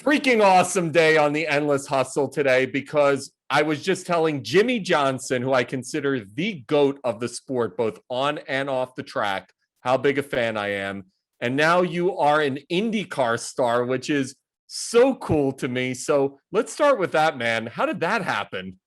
Freaking awesome day on the Endless Hustle today because I was just telling Jimmie Johnson, who I consider the GOAT of the sport, both on and off the track, how big a fan I am. And now you are an IndyCar star, which is so cool to me. So let's start with that, man. How did that happen?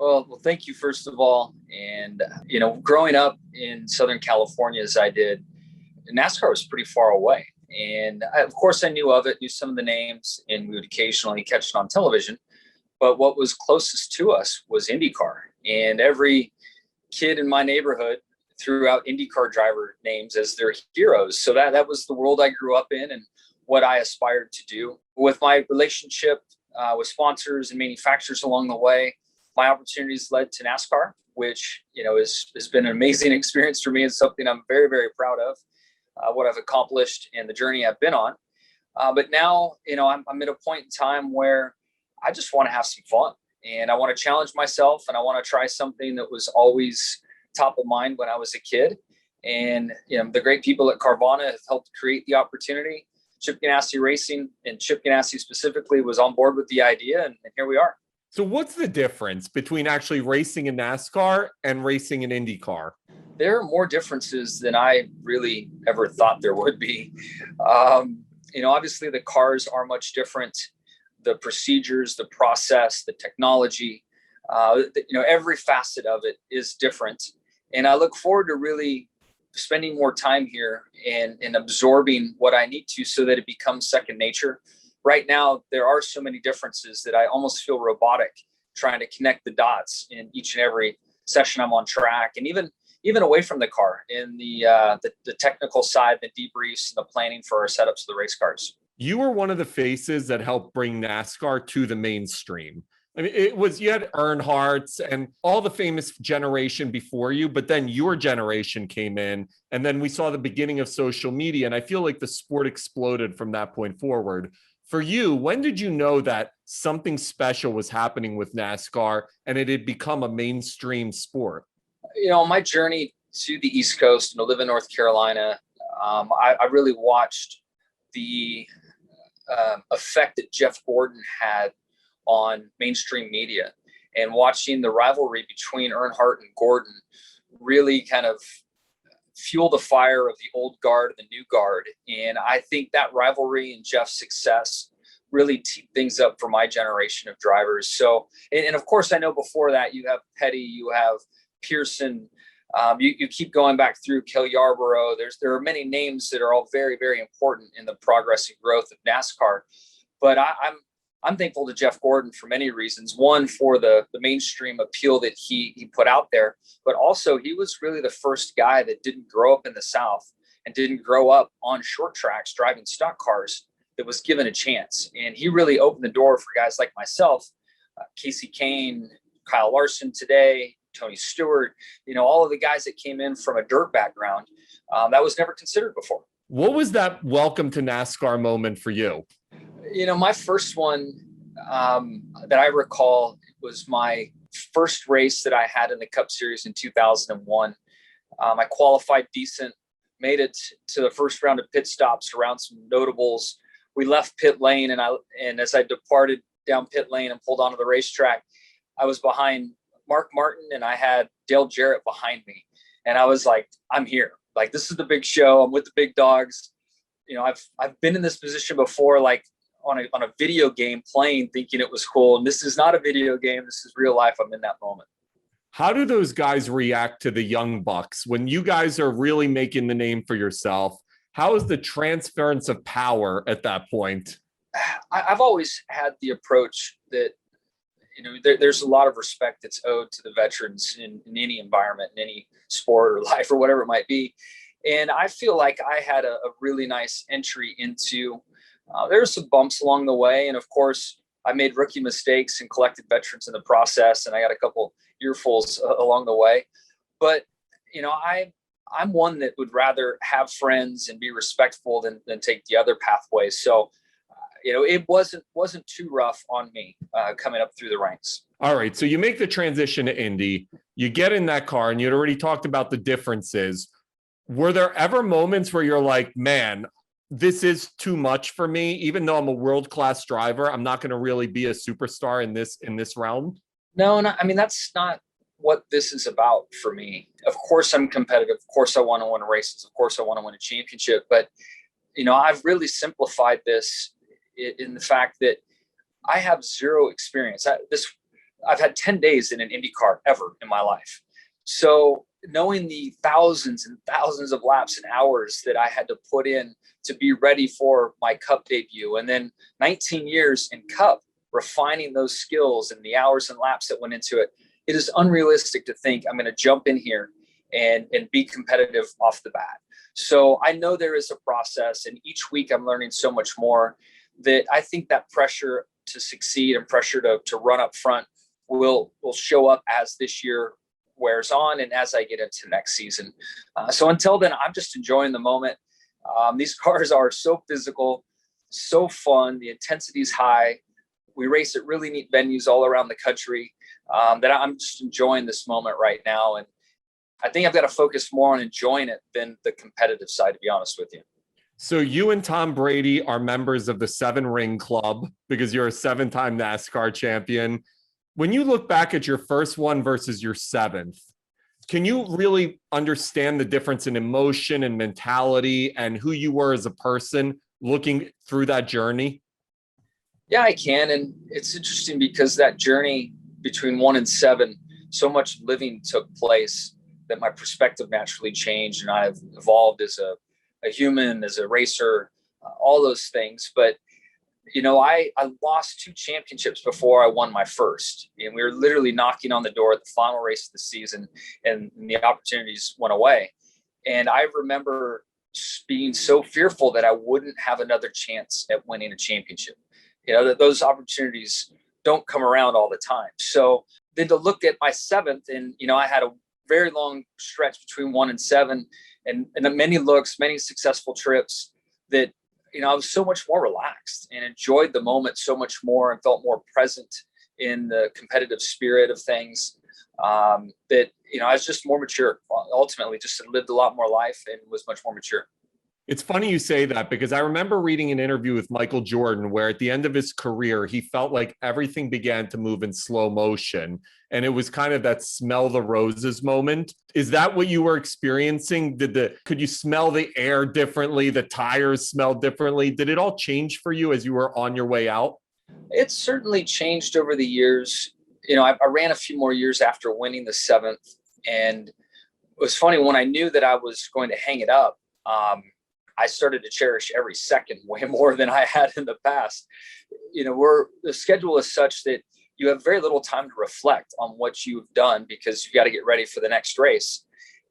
Well, thank you first of all. And growing up in Southern California as I did, NASCAR was pretty far away. And of course, I knew of it, knew some of the names, and we would occasionally catch it on television. But what was closest to us was IndyCar. And every kid in my neighborhood threw out IndyCar driver names as their heroes. So that was the world I grew up in and what I aspired to do. With my relationship with sponsors and manufacturers along the way, my opportunities led to NASCAR, which has been an amazing experience for me. It's something I'm very, very proud of. What I've accomplished and the journey I've been on. But now, I'm at a point in time where I just want to have some fun and I want to challenge myself and I want to try something that was always top of mind when I was a kid. And, the great people at Carvana have helped create the opportunity. Chip Ganassi Racing and Chip Ganassi specifically was on board with the idea, and here we are. So what's the difference between actually racing in NASCAR and racing in IndyCar? There are more differences than I really ever thought there would be. Obviously the cars are much different. The procedures, the process, the technology, every facet of it is different. And I look forward to really spending more time here and absorbing what I need to so that it becomes second nature. Right now, there are so many differences that I almost feel robotic trying to connect the dots in each and every session I'm on track, and even away from the car in the technical side, the debriefs, and the planning for our setups of the race cars. You were one of the faces that helped bring NASCAR to the mainstream. I mean, you had Earnhardt's and all the famous generation before you, but then your generation came in, and then we saw the beginning of social media, and I feel like the sport exploded from that point forward. For you, when did you know that something special was happening with NASCAR and it had become a mainstream sport? My journey to the East Coast and to live in North Carolina, I really watched the effect that Jeff Gordon had on mainstream media, and watching the rivalry between Earnhardt and Gordon really kind of fuel the fire of the old guard and the new guard. And I think that rivalry and Jeff's success really teed things up for my generation of drivers. So, and of course, I know before that you have Petty, you have Pearson, you keep going back through Kel Yarborough. There are many names that are all very, very important in the progress and growth of NASCAR. But I'm thankful to Jeff Gordon for many reasons. One, for the mainstream appeal that he put out there, but also he was really the first guy that didn't grow up in the South and didn't grow up on short tracks driving stock cars that was given a chance. And he really opened the door for guys like myself, Casey Kane, Kyle Larson today, Tony Stewart, all of the guys that came in from a dirt background that was never considered before. What was that welcome to NASCAR moment for you? My first one that I recall was my first race that I had in the Cup Series in 2001. I qualified decent, made it to the first round of pit stops around some notables. We left pit lane, and as I departed down pit lane and pulled onto the racetrack, I was behind Mark Martin and I had Dale Jarrett behind me. And I was like, I'm here. Like, this is the big show. I'm with the big dogs. I've been in this position before, like on a video game playing, thinking it was cool. And this is not a video game. This is real life. I'm in that moment. How do those guys react to the young bucks when you guys are really making the name for yourself? How is the transference of power at that point? I've always had the approach that, there's a lot of respect that's owed to the veterans in any environment, in any sport or life or whatever it might be. And I feel like I had a really nice entry into, there were some bumps along the way. And of course, I made rookie mistakes and collected veterans in the process. And I got a couple earfuls along the way. But, I'm one that would rather have friends and be respectful than take the other pathways. So, it wasn't too rough on me coming up through the ranks. All right. So you make the transition to Indy, you get in that car, and you'd already talked about the differences. Were there ever moments where you're like, man, this is too much for me, even though I'm a world-class driver, I'm not going to really be a superstar in this realm? No, I mean, that's not what this is about for me. Of course, I'm competitive. Of course, I want to win races. Of course, I want to win a championship. But, I've really simplified this in the fact that I have zero experience. I've had 10 days in an IndyCar ever in my life. So knowing the thousands and thousands of laps and hours that I had to put in to be ready for my Cup debut, and then 19 years in Cup, refining those skills and the hours and laps that went into it, it is unrealistic to think I'm going to jump in here and be competitive off the bat. So I know there is a process, and each week I'm learning so much more that I think that pressure to succeed and pressure to run up front will show up as this year wears on and as I get into next season. So until then, I'm just enjoying the moment. These cars are so physical, so fun. The intensity is high. We race at really neat venues all around the country, that I'm just enjoying this moment right now. And I think I've got to focus more on enjoying it than the competitive side, to be honest with you. So you and Tom Brady are members of the 7 Ring Club because you're a 7-time NASCAR champion. When you look back at your first one versus your 7th, can you really understand the difference in emotion and mentality and who you were as a person looking through that journey? Yeah, I can. And it's interesting because that journey between 1 and 7, so much living took place that my perspective naturally changed. And I've evolved as a human, as a racer, all those things. But, I lost 2 championships before I won my first. And we were literally knocking on the door at the final race of the season, and the opportunities went away. And I remember being so fearful that I wouldn't have another chance at winning a championship. That those opportunities don't come around all the time. So then to look at my 7th, and, I had a very long stretch between 1 and 7, and many looks, many successful trips that, I was so much more relaxed and enjoyed the moment so much more and felt more present in the competitive spirit of things, that, I was just more mature. Ultimately, just lived a lot more life and was much more mature. It's funny you say that because I remember reading an interview with Michael Jordan where at the end of his career, he felt like everything began to move in slow motion. And it was kind of that smell the roses moment. Is that what you were experiencing? Could you smell the air differently? The tires smelled differently? Did it all change for you as you were on your way out? It certainly changed over the years. I ran a few more years after winning the 7th. And it was funny, when I knew that I was going to hang it up, I started to cherish every second way more than I had in the past. The schedule is such that you have very little time to reflect on what you've done because you've got to get ready for the next race.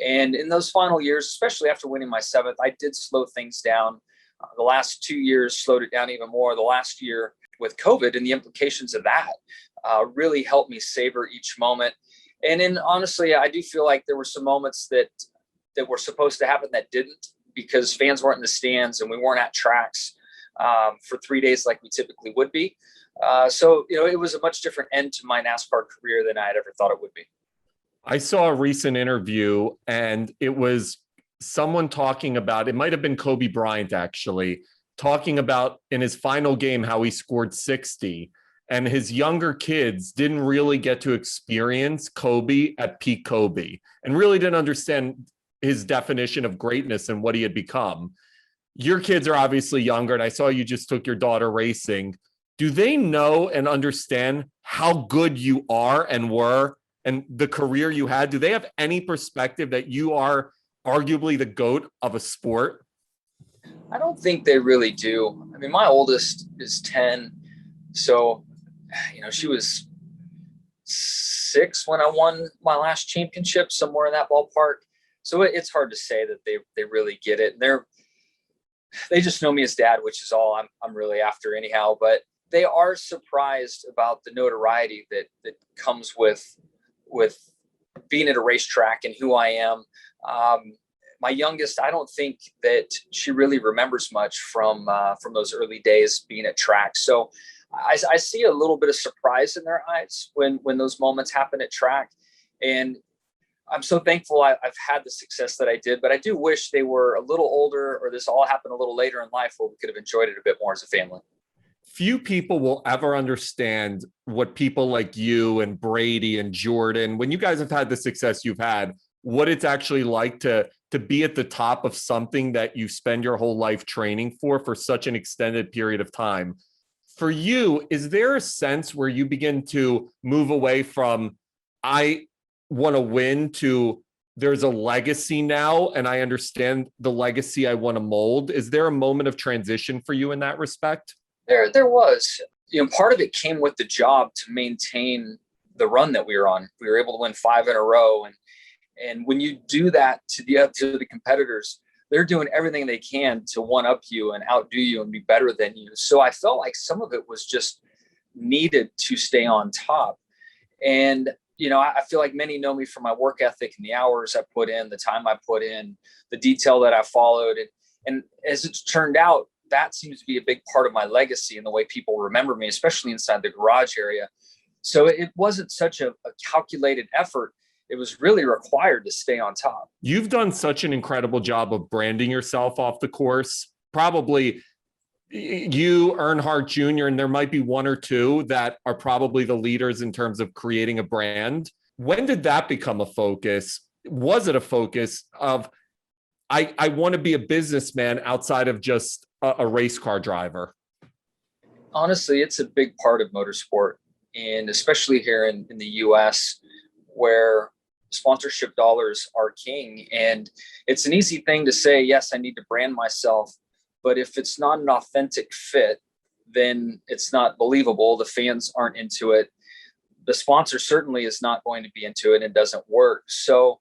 And in those final years, especially after winning my 7th, I did slow things down. The last 2 years slowed it down even more. The last year with COVID and the implications of that really helped me savor each moment. And then honestly, I do feel like there were some moments that were supposed to happen that didn't, because fans weren't in the stands and we weren't at tracks for 3 days like we typically would be. So, it was a much different end to my NASCAR career than I had ever thought it would be. I saw a recent interview and it was someone talking about, it might've been Kobe Bryant actually, talking about in his final game how he scored 60 and his younger kids didn't really get to experience Kobe at peak Kobe and really didn't understand his definition of greatness and what he had become. Your kids are obviously younger, and I saw you just took your daughter racing. Do they know and understand how good you are and were and the career you had? Do they have any perspective that you are arguably the GOAT of a sport? I don't think they really do. I mean, my oldest is 10. So, she was 6 when I won my last championship, somewhere in that ballpark. So it's hard to say that they really get it. And they just know me as dad, which is all I'm really after anyhow. But they are surprised about the notoriety that comes with being at a racetrack and who I am. My youngest, I don't think that she really remembers much from those early days being at track. So I see a little bit of surprise in their eyes when those moments happen at track. And I'm so thankful I've had the success that I did, but I do wish they were a little older, or this all happened a little later in life where we could have enjoyed it a bit more as a family. Few people will ever understand what people like you and Brady and Jordan, when you guys have had the success you've had, what it's actually like to be at the top of something that you spend your whole life training for such an extended period of time. For you, is there a sense where you begin to move away from, I want to win, to there's a legacy now and I understand the legacy I want to mold? Is there a moment of transition for you in that respect? There was, part of it came with the job to maintain the run that we were on. We were able to win 5 in a row. And when you do that to the competitors, they're doing everything they can to one up you and outdo you and be better than you. So I felt like some of it was just needed to stay on top. And, I feel like many know me for my work ethic and the hours I put in, the time I put in, the detail that I followed. And as it's turned out, that seems to be a big part of my legacy and the way people remember me, especially inside the garage area. So it wasn't such a calculated effort. It was really required to stay on top. You've done such an incredible job of branding yourself off the course. Probably you, Earnhardt Jr., and there might be one or two that are probably the leaders in terms of creating a brand. When did that become a focus? Was it a focus of, I want to be a businessman outside of just a race car driver? Honestly, it's a big part of motorsport, and especially here in the US, where sponsorship dollars are king. And it's an easy thing to say, yes, I need to brand myself. But if it's not an authentic fit, then it's not believable. The fans aren't into it. The sponsor certainly is not going to be into it. And it doesn't work. So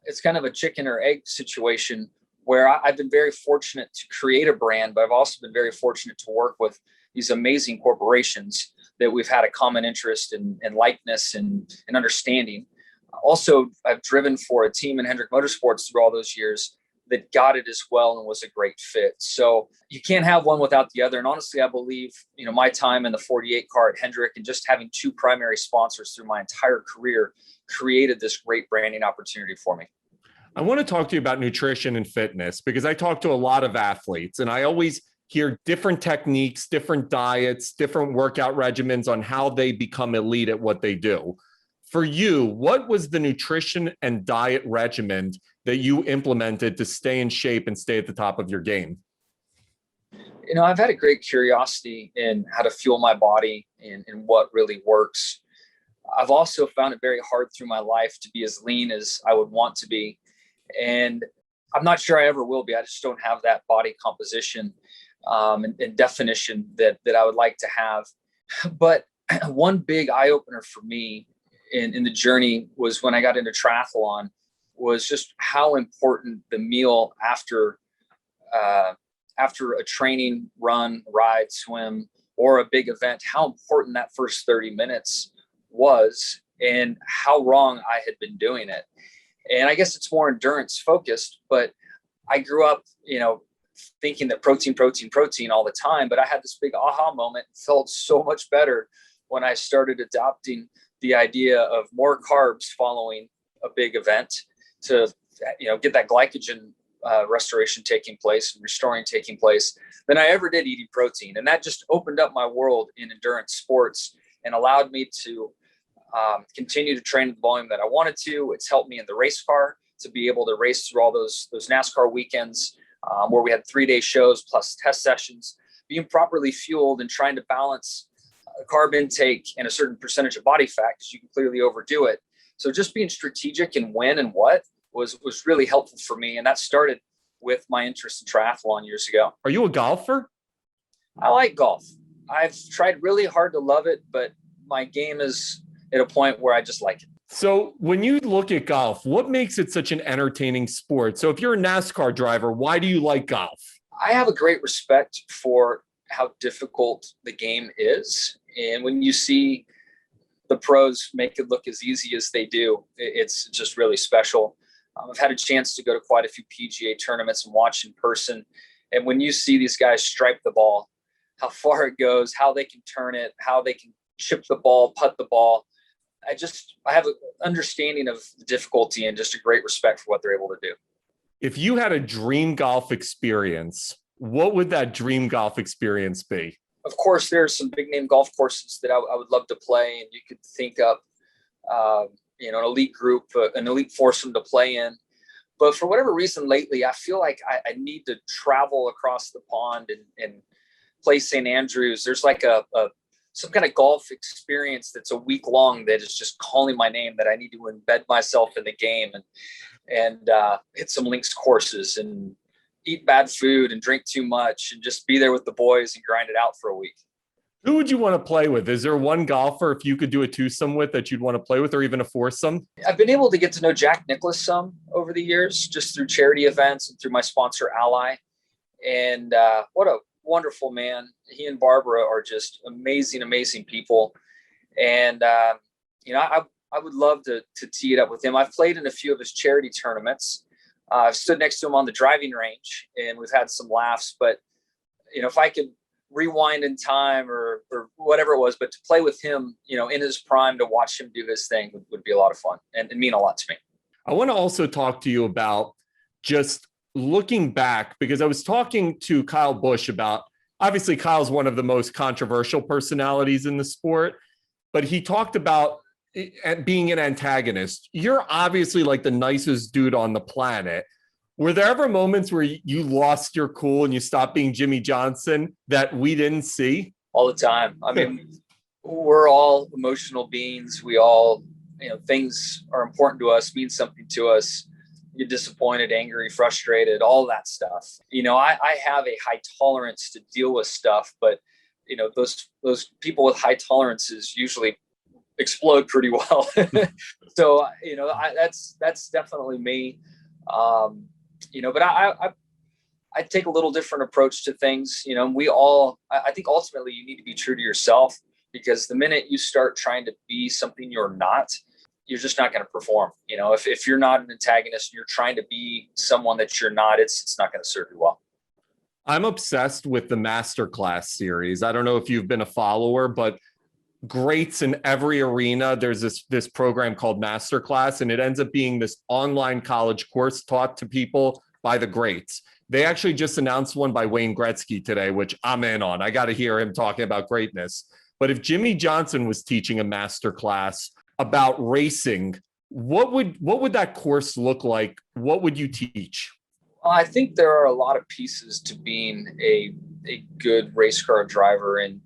it's kind of a chicken or egg situation where I've been very fortunate to create a brand, but I've also been very fortunate to work with these amazing corporations that we've had a common interest in likeness and understanding. Also, I've driven for a team in Hendrick Motorsports through all those years that got it as well and was a great fit. So you can't have one without the other. And honestly, I believe, my time in the 48 car at Hendrick and just having 2 primary sponsors through my entire career created this great branding opportunity for me. I want to talk to you about nutrition and fitness, because I talk to a lot of athletes and I always hear different techniques, different diets, different workout regimens on how they become elite at what they do. For you, what was the nutrition and diet regimen that you implemented to stay in shape and stay at the top of your game? I've had a great curiosity in how to fuel my body and what really works. I've also found it very hard through my life to be as lean as I would want to be. And I'm not sure I ever will be. I just don't have that body composition and definition that I would like to have. But one big eye opener for me in the journey was when I got into triathlon, was just how important the meal after a training, run, ride, swim, or a big event, how important that first 30 minutes was and how wrong I had been doing it. And I guess it's more endurance focused, but I grew up, thinking that protein all the time. But I had this big aha moment, felt so much better when I started adopting the idea of more carbs following a big event to, get that glycogen restoration taking place and restoring taking place than I ever did eating protein. And that just opened up my world in endurance sports and allowed me to continue to train at the volume that I wanted to. It's helped me in the race car to be able to race through all those NASCAR weekends where we had 3-day shows plus test sessions, being properly fueled and trying to balance carb intake and a certain percentage of body fat, because you can clearly overdo it. So just being strategic in when and what was really helpful for me. And that started with my interest in triathlon years ago. Are you a golfer? I like golf. I've tried really hard to love it, but my game is at a point where I just like it. So when you look at golf, what makes it such an entertaining sport? So if you're a NASCAR driver, why do you like golf? I have a great respect for how difficult the game is. And when you see the pros make it look as easy as they do, it's just really special. I've had a chance to go to quite a few PGA tournaments and watch in person. And when you see these guys stripe the ball, how far it goes, how they can turn it, how they can chip the ball, putt the ball, I have an understanding of the difficulty and just a great respect for what they're able to do. If you had a dream golf experience, what would that dream golf experience be? Of course, there's some big name golf courses that I would love to play, and you could think up, an elite group, an elite foursome to play in. But for whatever reason lately, I feel like I need to travel across the pond and play St. Andrews. There's like some kind of golf experience that's a week long that is just calling my name, that I need to embed myself in the game and hit some links courses and eat bad food and drink too much and just be there with the boys and grind it out for a week. Who would you want to play with? Is there one golfer, if you could do a twosome with, that you'd want to play with, or even a foursome? I've been able to get to know Jack Nicklaus some over the years, just through charity events and through my sponsor Ally. And what a wonderful man. He and Barbara are just amazing people. And, I would love to tee it up with him. I've played in a few of his charity tournaments. I've stood next to him on the driving range and we've had some laughs, but if I could rewind in time or whatever it was, but to play with him, in his prime, to watch him do his thing would be a lot of fun and mean a lot to me. I want to also talk to you about just looking back, because I was talking to Kyle Busch about, obviously Kyle's one of the most controversial personalities in the sport, but he talked about being an antagonist. You're obviously like the nicest dude on the planet. Were there ever moments where you lost your cool and you stopped being Jimmie Johnson that we didn't see? All the time. I mean, we're all emotional beings. We all, things are important to us, mean something to us. You're disappointed, angry, frustrated, all that stuff. I have a high tolerance to deal with stuff, but those people with high tolerances usually explode pretty well. So, that's definitely me. But I take a little different approach to things. I think ultimately you need to be true to yourself, because the minute you start trying to be something you're not, you're just not going to perform. If you're not an antagonist and you're trying to be someone that you're not, it's not going to serve you well. I'm obsessed with the Masterclass series. I don't know if you've been a follower, but greats in every arena. There's this program called Masterclass, and it ends up being this online college course taught to people by the greats. They actually just announced one by Wayne Gretzky today, which I'm in on. I got to hear him talking about greatness. But if Jimmie Johnson was teaching a Masterclass about racing, what would that course look like? What would you teach? Well, I think there are a lot of pieces to being a good race car driver. And,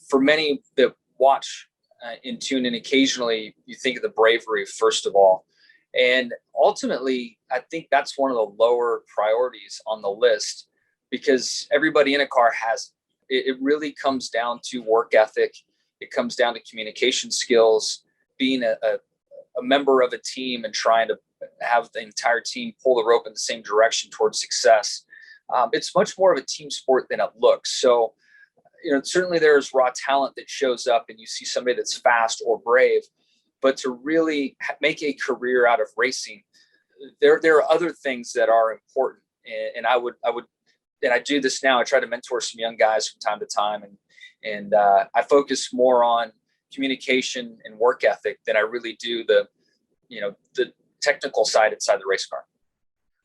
for many that watch and tune in occasionally, you think of the bravery, first of all. And ultimately, I think that's one of the lower priorities on the list, because everybody in a car has it. It really comes down to work ethic. It comes down to communication skills, being a member of a team and trying to have the entire team pull the rope in the same direction towards success. It's much more of a team sport than it looks. So, certainly there's raw talent that shows up and you see somebody that's fast or brave, but to really make a career out of racing, there are other things that are important. And I do this now. I try to mentor some young guys from time to time, and I focus more on communication and work ethic than I really do the technical side inside the race car.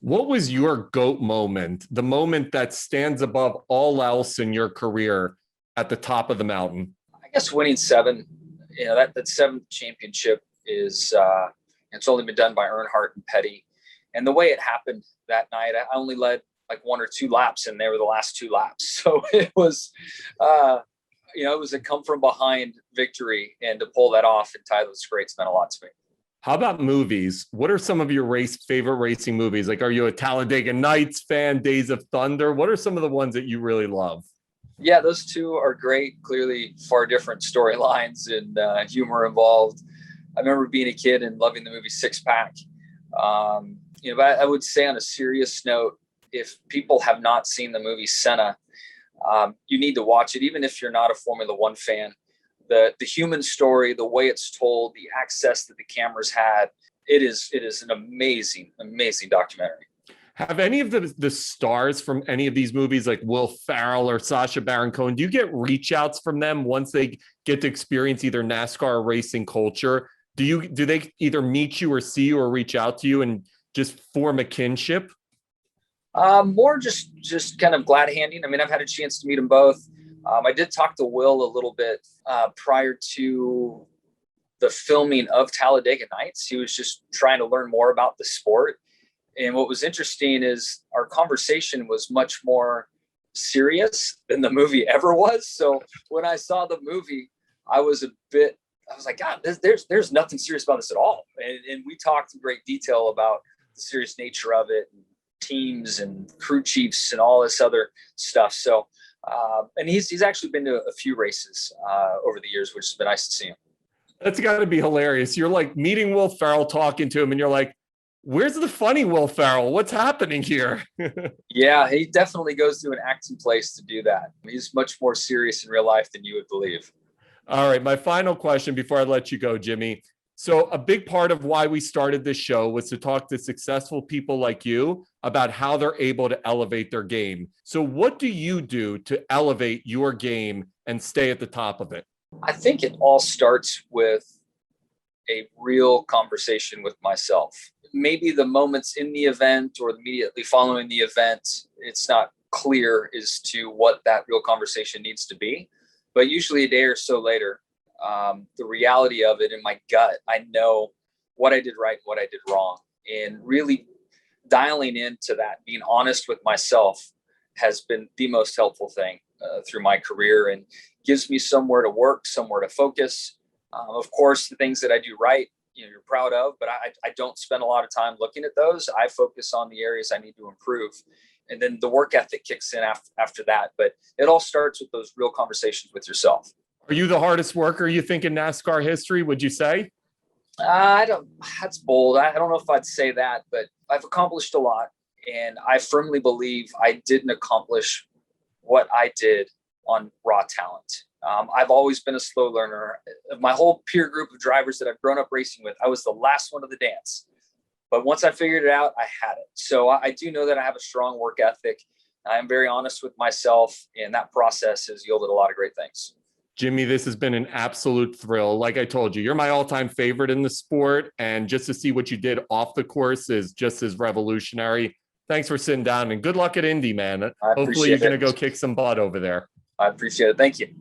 What was your GOAT moment, the moment that stands above all else in your career at the top of the mountain? I guess winning 7, that 7th championship is, it's only been done by Earnhardt and Petty. And the way it happened that night, I only led like 1 or 2 laps, and they were the last 2 laps. So it was, it was a come from behind victory, and to pull that off and tie those greats meant a lot to me. How about movies? What are some of your favorite racing movies? Like, are you a Talladega Nights fan, Days of Thunder? What are some of the ones that you really love? Yeah, those 2 are great. Clearly far different storylines and humor involved. I remember being a kid and loving the movie Six Pack. But I would say, on a serious note, if people have not seen the movie Senna, you need to watch it, even if you're not a Formula One fan. The human story, the way it's told, the access that the cameras had, it is an amazing documentary. Have any of the stars from any of these movies, like Will Ferrell or Sacha Baron Cohen, do you get reach outs from them once they get to experience either NASCAR or racing culture? Do they either meet you or see you or reach out to you and just form a kinship? More just kind of glad handing. I mean, I've had a chance to meet them both. I did talk to Will a little bit prior to the filming of Talladega Nights. He was just trying to learn more about the sport. And what was interesting is our conversation was much more serious than the movie ever was. So when I saw the movie, I was like, God, there's nothing serious about this at all. And we talked in great detail about the serious nature of it, and teams and crew chiefs and all this other stuff. So, and he's actually been to a few races over the years, which has been nice to see him. That's got to be hilarious. You're like meeting Will Ferrell, talking to him, and you're like, where's the funny Will Ferrell? What's happening here? Yeah, he definitely goes to an acting place to do that. He's much more serious in real life than you would believe. All right, my final question before I let you go, Jimmie. So a big part of why we started this show was to talk to successful people like you about how they're able to elevate their game. So what do you do to elevate your game and stay at the top of it? I think it all starts with a real conversation with myself. Maybe the moments in the event or immediately following the event, it's not clear as to what that real conversation needs to be. But usually a day or so later, the reality of it in my gut, I know what I did right and what I did wrong. And really dialing into that, being honest with myself, has been the most helpful thing through my career, and gives me somewhere to work, somewhere to focus. Of course, the things that I do right, you're proud of, but I don't spend a lot of time looking at those. I focus on the areas I need to improve. And then the work ethic kicks in after that. But it all starts with those real conversations with yourself. Are you the hardest worker you think in NASCAR history, would you say? That's bold. I don't know if I'd say that, but I've accomplished a lot. And I firmly believe I didn't accomplish what I did on raw talent. I've always been a slow learner. My whole peer group of drivers that I've grown up racing with, I was the last one of the dance. But once I figured it out, I had it. So I do know that I have a strong work ethic. I'm very honest with myself, and that process has yielded a lot of great things. Jimmie, this has been an absolute thrill. Like I told you, you're my all-time favorite in the sport, and just to see what you did off the course is just as revolutionary. Thanks for sitting down, and good luck at Indy, man. Hopefully you're going to go kick some butt over there. I appreciate it. Thank you.